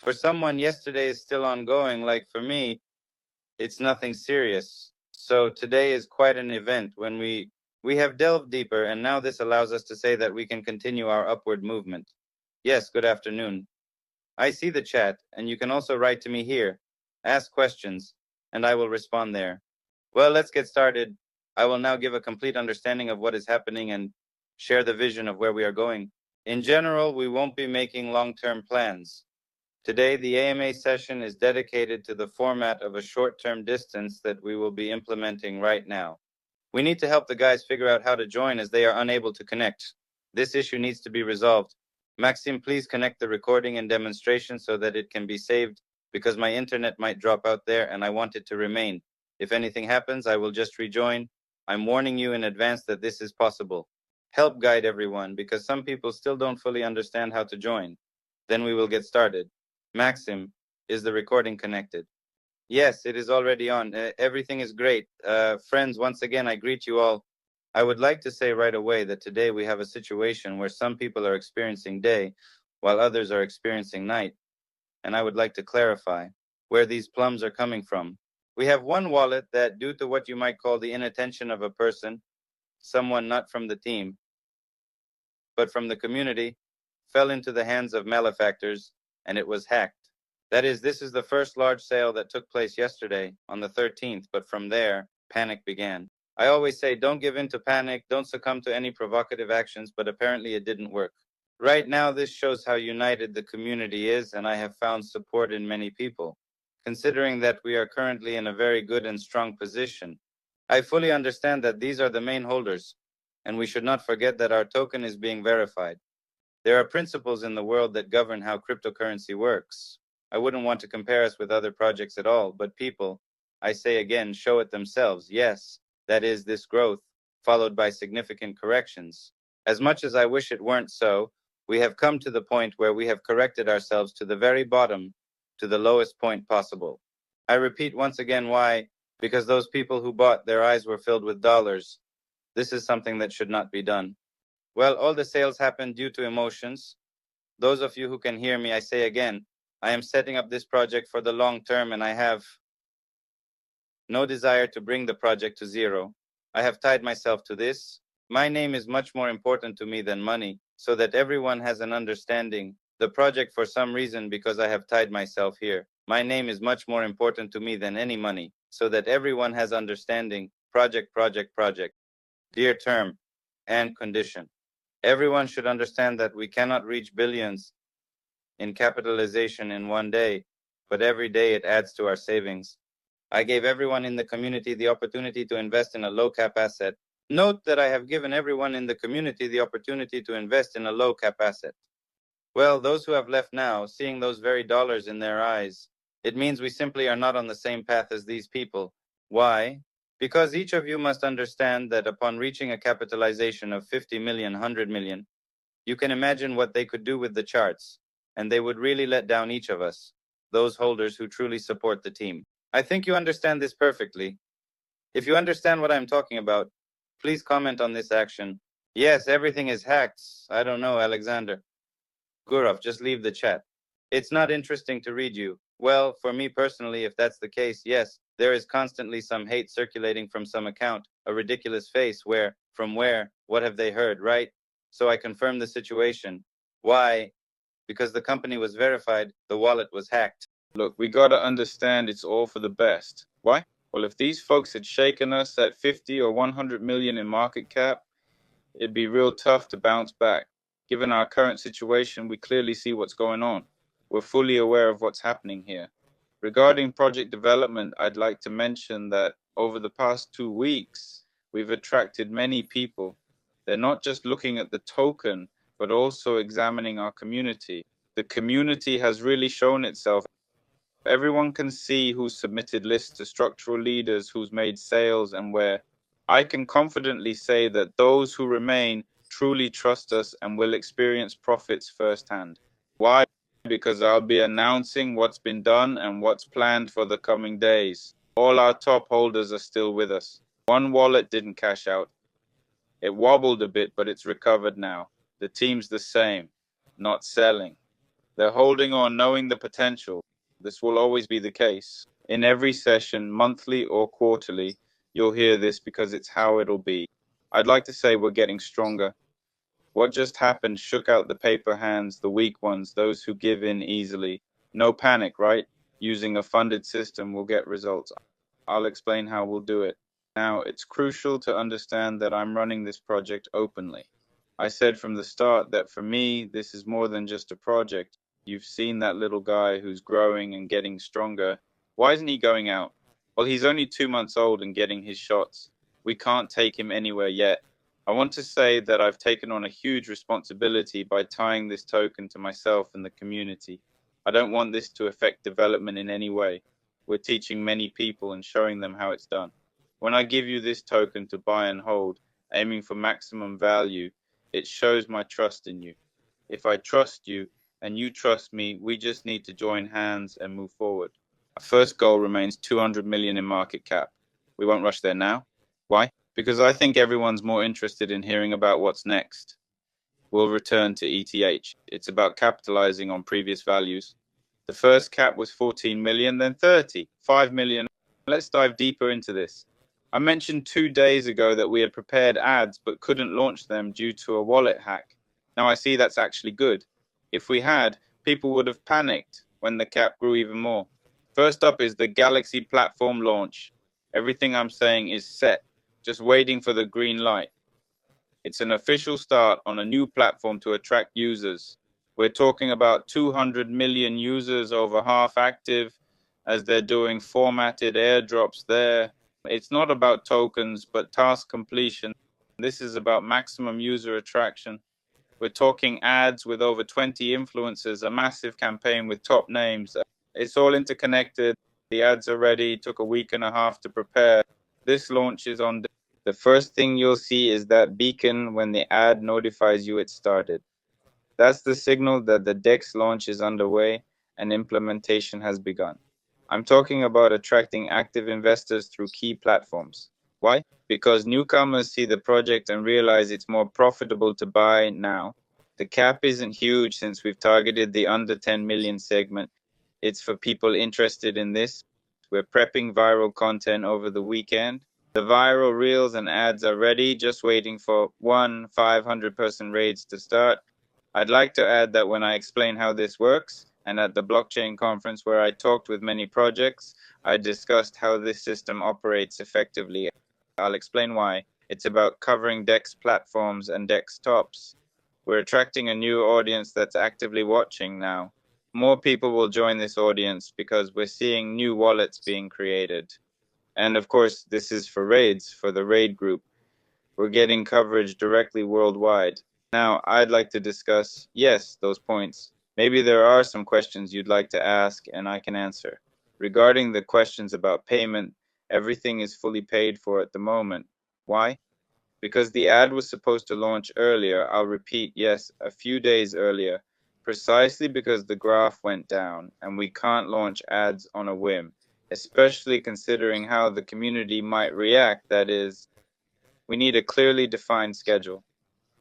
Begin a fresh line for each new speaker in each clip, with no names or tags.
For someone, yesterday is still ongoing. Like for me, it's nothing serious. So today is quite an event when we have delved deeper, and now this allows us to say that we can continue our upward movement. Yes, good afternoon. I see the chat, and you can also write to me here. Ask questions, and I will respond there. Well, let's get started. I will now give a complete understanding of what is happening and share the vision of where we are going. In general, we won't be making long-term plans. Today, the AMA session is dedicated to the format of a short-term distance that we will be implementing right now. We need to help the guys figure out how to join as they are unable to connect. This issue needs to be resolved. Maxim, please connect the recording and demonstration so that it can be saved, because my internet might drop out there and I want it to remain. If anything happens, I will just rejoin. I'm warning you in advance that this is possible. Help guide everyone, because some people still don't fully understand how to join. Then we will get started. Maxim, is the recording connected? Yes, it is already on. Everything is great. Friends, once again, I greet you all. I would like to say right away that today we have a situation where some people are experiencing day while others are experiencing night. And I would like to clarify where these plums are coming from. We have one wallet that, due to what you might call the inattention of a person, someone not from the team, but from the community, fell into the hands of malefactors and it was hacked. That is, this is the first large sale that took place yesterday on the 13th, but from there, panic began. I always say, don't give in to panic, don't succumb to any provocative actions, but apparently it didn't work. Right now, this shows how united the community is, and I have found support in many people. Considering that we are currently in a very good and strong position, I fully understand that these are the main holders, and we should not forget that our token is being verified. There are principles in the world that govern how cryptocurrency works. I wouldn't want to compare us with other projects at all, but people, I say again, show it themselves. Yes, that is this growth, followed by significant corrections. As much as I wish it weren't so, we have come to the point where we have corrected ourselves to the very bottom, to the lowest point possible. I repeat once again why, because those people who bought, their eyes were filled with dollars. This is something that should not be done. Well, all the sales happened due to emotions. Those of you who can hear me, I say again, I am setting up this project for the long term, and I have no desire to bring the project to zero. I have tied myself to this. My name is much more important to me than money, so that everyone has an understanding. The project, for some reason, because I have tied myself here, my name is much more important to me than any money, so that everyone has understanding. Project, project, project. Dear term and condition. Everyone should understand that we cannot reach billions in capitalization in one day, but every day it adds to our savings. I gave everyone in the community the opportunity to invest in a low cap asset. Note that I have given everyone in the community the opportunity to invest in a low cap asset. Well, those who have left now, seeing those very dollars in their eyes, it means we simply are not on the same path as these people. Why? Because each of you must understand that upon reaching a capitalization of 50 million, 100 million, you can imagine what they could do with the charts, and they would really let down each of us, those holders who truly support the team. I think you understand this perfectly. If you understand what I'm talking about, please comment on this action. Yes, everything is hacked. I don't know, Alexander. Gurov, just leave the chat. It's not interesting to read you. Well, for me personally, if that's the case, yes, there is constantly some hate circulating from some account, a ridiculous face where, from where, what have they heard, right? So I confirmed the situation. Why? Because the company was verified, the wallet was hacked.
Look, we gotta understand it's all for the best. Why? Well, if these folks had shaken us at 50 or 100 million in market cap, it'd be real tough to bounce back. Given our current situation, we clearly see what's going on. We're fully aware of what's happening here. Regarding project development, I'd like to mention that over the past 2 weeks, we've attracted many people. They're not just looking at the token, but also examining our community. The community has really shown itself. Everyone can see who's submitted lists to structural leaders, who's made sales, and where. I can confidently say that those who remain truly trust us and will experience profits firsthand. Why? Because I'll be announcing what's been done and what's planned for the coming days. All our top holders are still with us. One wallet didn't cash out. It wobbled a bit, but it's recovered now. The team's the same, not selling. They're holding on, knowing the potential. This will always be the case. In every session, monthly or quarterly, you'll hear this because it's how it'll be. I'd like to say we're getting stronger. What just happened shook out the paper hands, the weak ones, those who give in easily. No panic, right? Using a funded system will get results. I'll explain how we'll do it. Now, it's crucial to understand that I'm running this project openly. I said from the start that for me, this is more than just a project. You've seen that little guy who's growing and getting stronger. Why isn't he going out? Well, he's only 2 months old and getting his shots. We can't take him anywhere yet. I want to say that I've taken on a huge responsibility by tying this token to myself and the community. I don't want this to affect development in any way. We're teaching many people and showing them how it's done. When I give you this token to buy and hold, aiming for maximum value, it shows my trust in you. If I trust you and you trust me, we just need to join hands and move forward. Our first goal remains 200 million in market cap. We won't rush there now. Why? Because I think everyone's more interested in hearing about what's next. We'll return to ETH. It's about capitalizing on previous values. The first cap was 14 million, then 30, 5 million. Let's dive deeper into this. I mentioned 2 days ago that we had prepared ads but couldn't launch them due to a wallet hack. Now I see that's actually good. If we had, people would have panicked when the cap grew even more. First up is the Galaxy platform launch. Everything I'm saying is set, just waiting for the green light. It's an official start on a new platform to attract users. We're talking about 200 million users, over half active, as they're doing formatted airdrops there. It's not about tokens, but task completion. This is about maximum user attraction. We're talking ads with over 20 influencers, a massive campaign with top names. It's all interconnected. The ads are ready. Took a week and a half to prepare. This launch is on. The first thing you'll see is that beacon when the ad notifies you it started. That's the signal that the DEX launch is underway and implementation has begun. I'm talking about attracting active investors through key platforms. Why? Because newcomers see the project and realize it's more profitable to buy now. The cap isn't huge since we've targeted the under 10 million segment. It's for people interested in this. We're prepping viral content over the weekend. The viral reels and ads are ready, just waiting for 500-person raids to start. I'd like to add that when I explain how this works, and at the blockchain conference where I talked with many projects, I discussed how this system operates effectively. I'll explain why. It's about covering DEX platforms and DEX tops. We're attracting a new audience that's actively watching now. More people will join this audience because we're seeing new wallets being created. And of course, this is for raids, for the raid group. We're getting coverage directly worldwide. Now, I'd like to discuss, yes, those points. Maybe there are some questions you'd like to ask and I can answer. Regarding the questions about payment, everything is fully paid for at the moment. Why? Because the ad was supposed to launch earlier. I'll repeat, yes, a few days earlier, precisely because the graph went down and we can't launch ads on a whim, especially considering how the community might react. That is, we need a clearly defined schedule.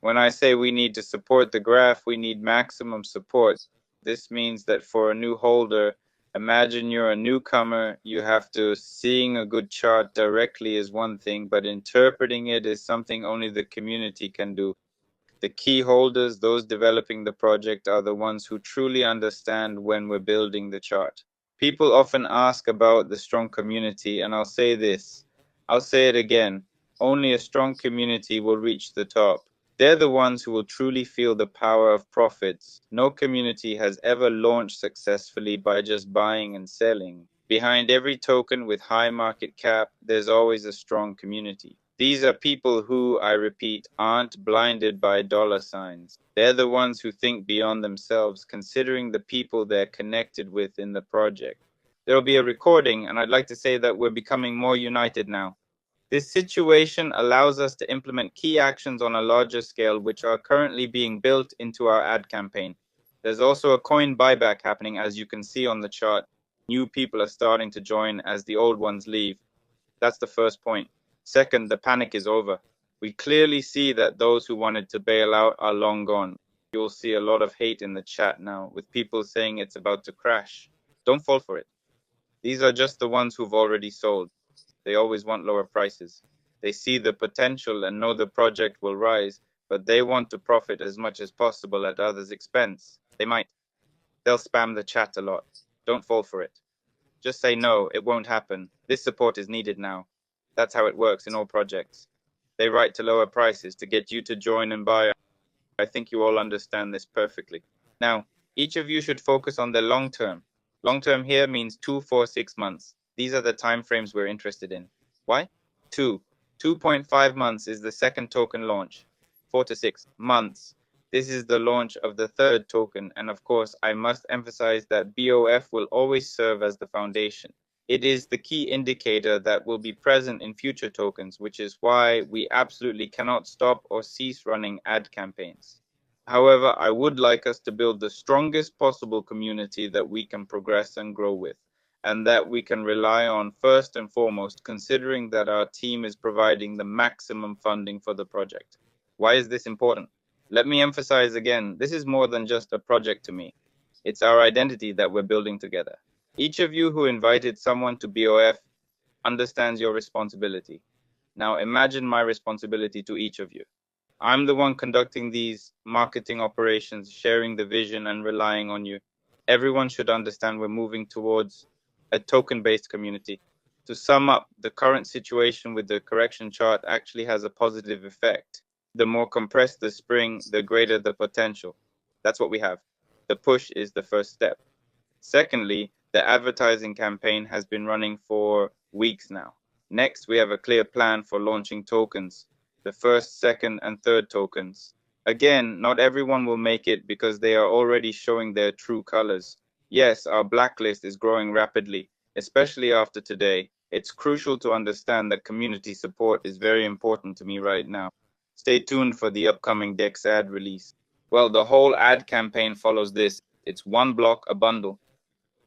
When I say we need to support the graph, we need maximum support. This means that for a new holder, imagine you're a newcomer, you have to, seeing a good chart directly is one thing, but interpreting it is something only the community can do. The key holders, those developing the project, are the ones who truly understand when we're building the chart. People often ask about the strong community, and I'll say this. I'll say it again. Only a strong community will reach the top. They're the ones who will truly feel the power of profits. No community has ever launched successfully by just buying and selling. Behind every token with high market cap, there's always a strong community. These are people who, I repeat, aren't blinded by dollar signs. They're the ones who think beyond themselves, considering the people they're connected with in the project. There'll be a recording, and I'd like to say that we're becoming more united now. This situation allows us to implement key actions on a larger scale, which are currently being built into our ad campaign. There's also a coin buyback happening, as you can see on the chart. New people are starting to join as the old ones leave. That's the first point. Second, the panic is over. We clearly see that those who wanted to bail out are long gone. you'll see a lot of hate in the chat now, with people saying it's about to crash. Don't fall for it. These are just the ones who've already sold. They always want lower prices. They see the potential and know the project will rise, but they want to profit as much as possible at others' expense. They might. They'll spam the chat a lot. Don't fall for it. Just say no, it won't happen. This support is needed now. That's how it works in all projects. They write to lower prices to get you to join and buy. I think you all understand this perfectly. Now, each of you should focus on the long term. Long term here means 2, 4, 6 months. These are the time frames we're interested in. Why? 2.5 months is the second token launch. 4 to 6 months. This is the launch of the third token. And of course, I must emphasize that BOF will always serve as the foundation. It is the key indicator that will be present in future tokens, which is why we absolutely cannot stop or cease running ad campaigns. However, I would like us to build the strongest possible community that we can progress and grow with, and that we can rely on first and foremost, considering that our team is providing the maximum funding for the project. Why is this important? Let me emphasize again, this is more than just a project to me. It's our identity that we're building together. Each of you who invited someone to BOF understands your responsibility. Now imagine my responsibility to each of you. I'm the one conducting these marketing operations, sharing the vision and relying on you. Everyone should understand we're moving towards a token-based community. To sum up, the current situation with the correction chart actually has a positive effect. The more compressed the spring, the greater the potential. That's what we have. The push is the first step. Secondly, the advertising campaign has been running for weeks now. Next, we have a clear plan for launching tokens, the first, second, and third tokens. Again, not everyone will make it because they are already showing their true colors. Yes, our blacklist is growing rapidly, especially after today. It's crucial to understand that community support is very important to me right now. Stay tuned for the upcoming DEX ad release. Well, the whole ad campaign follows this. It's one block, a bundle.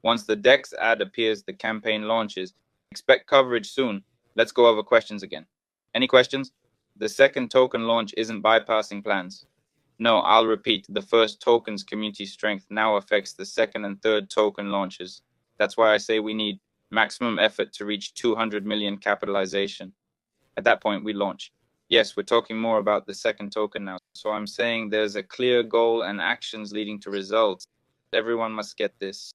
Once the DEX ad appears, the campaign launches. Expect coverage soon. Let's go over questions again. Any questions? The second token launch isn't bypassing plans. No, I'll repeat. The first token's community strength now affects the second and third token launches. That's why I say we need maximum effort to reach 200 million capitalization. At that point, we launch. Yes, we're talking more about the second token now. So I'm saying there's a clear goal and actions leading to results. Everyone must get this.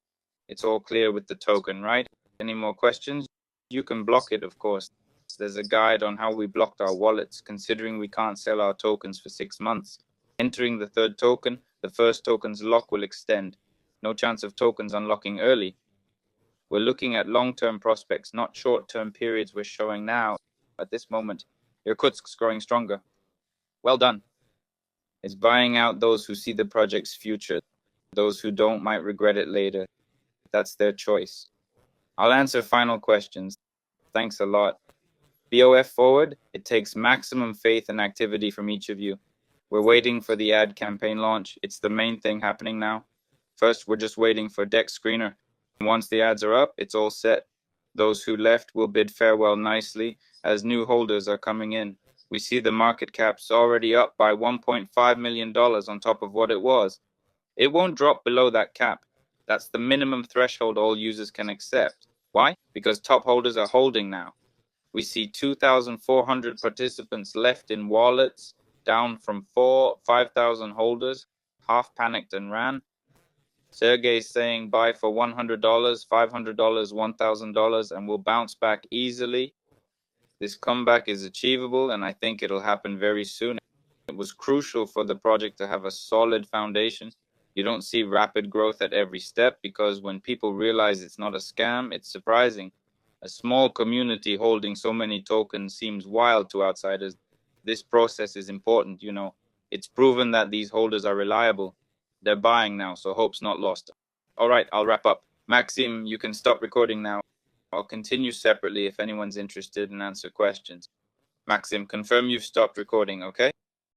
It's all clear with the token, right? Any more questions? You can block it, of course. There's a guide on how we blocked our wallets, considering we can't sell our tokens for 6 months. Entering the third token, the first token's lock will extend. No chance of tokens unlocking early. We're looking at long-term prospects, not short-term periods we're showing now. At this moment, Irkutsk's growing stronger. Well done. It's buying out those who see the project's future. Those who don't might regret it later. That's their choice. I'll answer final questions. Thanks a lot. BOF forward, it takes maximum faith and activity from each of you. We're waiting for the ad campaign launch. It's the main thing happening now. First, we're just waiting for DEX Screener. Once the ads are up, it's all set. Those who left will bid farewell nicely as new holders are coming in. We see the market cap's already up by $1.5 million on top of what it was. It won't drop below that cap. That's the minimum threshold all users can accept. Why? Because top holders are holding now. We see 2,400 participants left in wallets, down from 5,000 holders. Half panicked and ran. Sergey's saying buy for $100, $500, $1,000, and will bounce back easily. This comeback is achievable, and I think it'll happen very soon. It was crucial for the project to have a solid foundation. You don't see rapid growth at every step because when people realize it's not a scam, it's surprising. A small community holding so many tokens seems wild to outsiders. This process is important, you know. It's proven that these holders are reliable. They're buying now, so hope's not lost. All right, I'll wrap up. Maxim, you can stop recording now. I'll continue separately if anyone's interested and answer questions. Maxim, confirm you've stopped recording, okay?